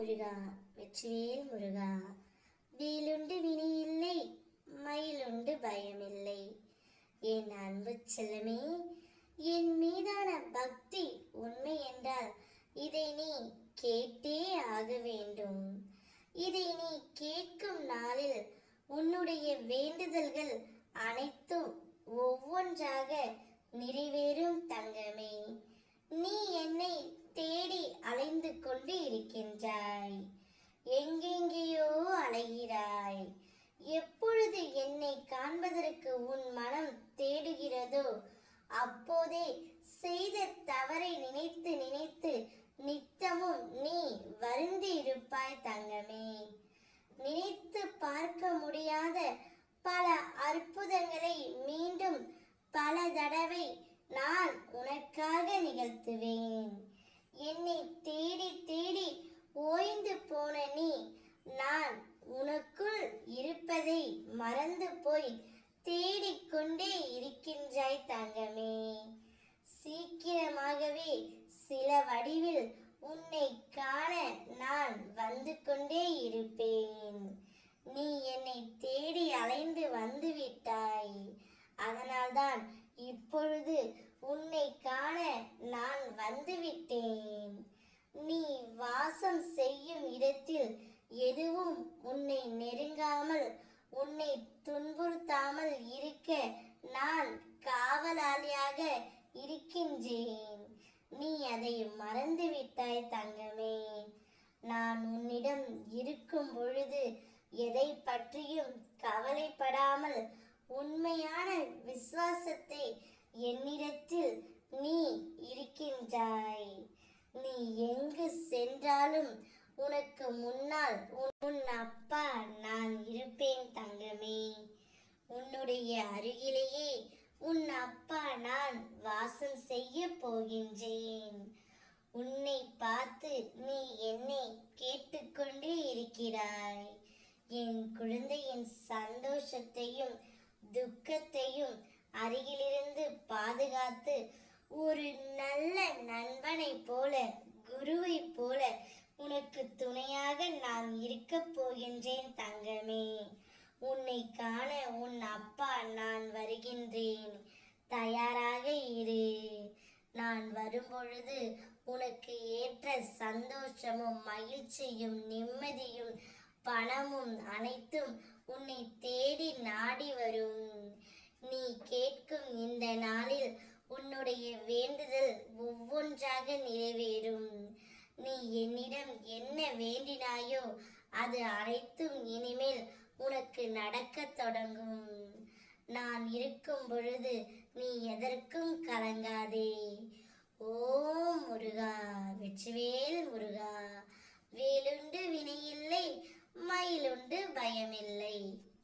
முருகா வெற்றிவேல் முருகா. வேலுண்டு வினையில்லை, மயிலுண்டு பயமில்லை. என் அன்பு செல்லமே, என் மீதான பக்தி உண்மை என்றால் இதை நீ கேட்டே ஆக வேண்டும். இதை நீ கேட்கும் நாளில் உன்னுடைய வேண்டுதல்கள் அனைத்தும் ஒவ்வொன்றாக நிறைவேறும் தங்கமே. நீ என்னை தேடி அலைந்து கொண்டு இருக்கின்றாய், எங்கெங்கேயோ அலைகிறாய். எப்பொழுது என்னை காண்பதற்கு உன் மனம் தேடுகிறதோ அப்போதே செய்த தவறை நினைத்து நினைத்து நித்தமும் நீ வருந்தி இருப்பாய் தங்கமே. நினைத்து பார்க்க முடியாத பல அற்புதங்களை மீண்டும் பல தடவை நான் உனக்காக நிகழ்த்துவேன். என்னை தேடி தேடி ஓய்ந்து போன நீ நான் உனக்குள் இருப்பதை மறந்து போய் தேடிக்கொண்டே இருக்கின்றாய் தங்கமே. சீக்கிரமாகவே சில வடிவில் உன்னை காண நான் வந்து கொண்டே இருப்பேன். நீ என்னை தேடி அலைந்து வந்து விட்டாய், அதனால்தான் இப்பொழுது உன்னை காண நான் வந்துவிட்டேன். நீ வாசம் செய்யும் இடத்தில் எதுவும் உன்னை நெருங்காமல் உன்னை துன்புறுத்தாமல் இருக்க நான் காவலாளியாக இருக்கின்றேன். நீ அதை மறந்து விட்டாய் தங்கமே. நான் உன்னிடம் இருக்கும் பொழுது எதை பற்றியும் கவலைப்படாமல் உண்மையான விசுவாசத்தை என்னிடத்தில் நீ இருக்கின்றாய். நீ எங்கு சென்றாலும் உனக்கு முன்னால் உன் அப்பா நான் இருப்பேன் தங்கமே. உன்னுடைய அருகிலேயே உன் அப்பா நான் வாசம் செய்ய போகின்றேன். உன்னை பார்த்து நீ என்னை கேட்டுக்கொண்டே இருக்கிறாய். என் குழந்தையின் சந்தோஷத்தையும் துக்கத்தையும் அருகிலிருந்து பாதுகாத்து ஒரு நல்ல நண்பனை போல குருவை போல உனக்கு துணையாக நான் இருக்க போகின்றேன் தங்கமே. உன்னை காண உன் அப்பா நான் வருகின்றேன், தயாராக இரு. நான் வரும்பொழுது உனக்கு ஏற்ற சந்தோஷமும் மகிழ்ச்சியும் நிம்மதியும் பணமும் அனைத்தும் உன்னை தேடி நாடி வரும். நீ கேட்கும் இந்த நாளில் உன்னுடைய வேண்டுதல் ஒவ்வொன்றாக நிறைவேறும். நீ என்னிடம் என்ன வேண்டினாயோ அது அனைத்தும் இனிமேல் உனக்கு நடக்க தொடங்கும். நான் இருக்கும் பொழுது நீ எதற்கும் கலங்காதே. ஓம் முருகா வெற்றிவேல் முருகா. வேலுண்டு வினையில்லை, மயிலுண்டு பயமில்லை.